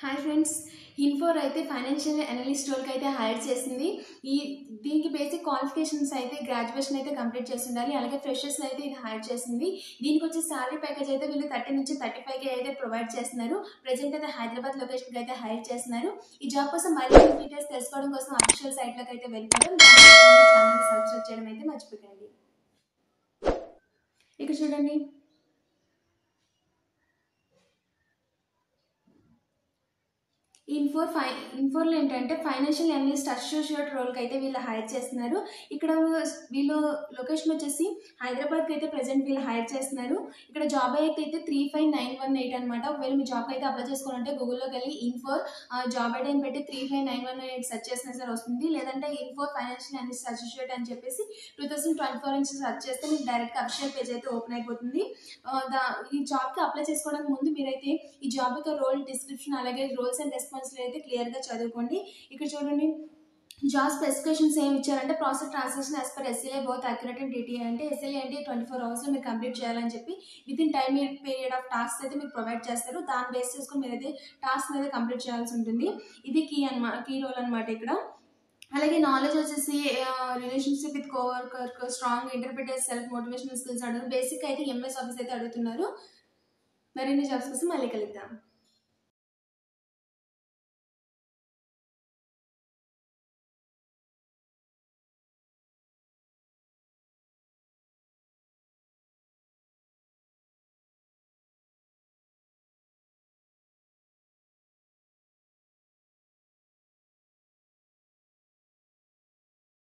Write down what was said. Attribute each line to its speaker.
Speaker 1: Hi friends, ఇన్ఫోర్ అయితే financial analyst రోల్కి అయితే హైర్ చేసింది. దీనికి బేసిక్ క్వాలిఫికేషన్స్ అయితే గ్రాడ్యుయేషన్ అయితే కంప్లీట్ చేసి ఉండాలి. అలాగే ఫ్రెషర్స్ అయితే ఇది హైర్ చేసింది. దీనికి వచ్చే సాలరీ ప్యాకేజ్ అయితే వీళ్ళు 30 నుంచి 35K అయితే ప్రొవైడ్ చేస్తున్నారు. ప్రెజెంట్ అయితే హైదరాబాద్ లొకేషన్కి అయితే హైర్ చేస్తున్నారు. ఈ జాబ్ కోసం మరిన్ని డీటెయిల్స్ తెలుసుకోవడం కోసం అఫీషియల్ సైట్లోకి అయితే వెళ్ళిపోవడం, ఛానల్ సబ్స్క్రైబ్ చేయడం అయితే మర్చిపోకండి. ఇక్కడ చూడండి, ఇన్ఫోర్లో ఏంటంటే ఫైనాన్షియల్ అనలిస్ట్ అసోసియేట్ రోల్కి అయితే వీళ్ళు హైర్ చేస్తున్నారు. ఇక్కడ వీళ్ళు లొకేషన్ వచ్చేసి హైదరాబాద్కి అయితే ప్రెజెంట్ వీళ్ళు హైర్ చేస్తున్నారు. ఇక్కడ జాబ్ అయితే 35918 అనమాట. ఒకవేళ మీ జాబ్కి అయితే అప్లై చేసుకోవాలంటే గూగుల్లోకి వెళ్ళి ఇన్ఫోర్ జాబ్ ఐడి అని పెట్టి 35918 సెర్చ్ చేసినా సరే వస్తుంది. లేదంటే ఇన్ఫోర్ ఫైనాన్షియల్ అనలిస్ట్ అసోసియేట్ అని చెప్పేసి 2024 నుంచి సెర్చ్ చేస్తే మీకు డైరెక్ట్గా అఫీషియల్ పేజ్ అయితే ఓపెన్ అయిపోతుంది. ఈ జాబ్కి అప్లై చేసుకోవడానికి ముందు మీరైతే ఈ జాబ్ యొక్క రోల్ డిస్క్రిప్షన్ అలాగే రోల్స్ అండ్ రెస్పాన్సిబిలిటీ అయితే క్లియర్గా చదువుకోండి. ఇక్కడ చూడండి, జాబ్ స్పెసిఫికేషన్స్ ఏమి ఇచ్చారంటే process transaction as per SLA both accurate and DTA అంటే ఎస్ఎల్ఏ అంటే 24 అవర్స్లో మీరు కంప్లీట్ చేయాలని చెప్పి within time period of task అయితే మీకు ప్రొవైడ్ చేస్తారు. దాన్ని బేస్ చేసుకొని మీరైతే టాస్క్ అయితే కంప్లీట్ చేయాల్సి ఉంటుంది. ఇది కీ రోల్ అనమాట. ఇక్కడ అలాగే నాలెడ్జ్ వచ్చేసి relationship with co-worker, strong interpreter, self motivational skills అడుగుతారు. బేసిక్ అయితే ఎంఎస్ ఆఫీస్ అయితే అడుగుతున్నారు. మరిన్ని జాబ్స్ కోసం మళ్ళీ కలుద్దాం.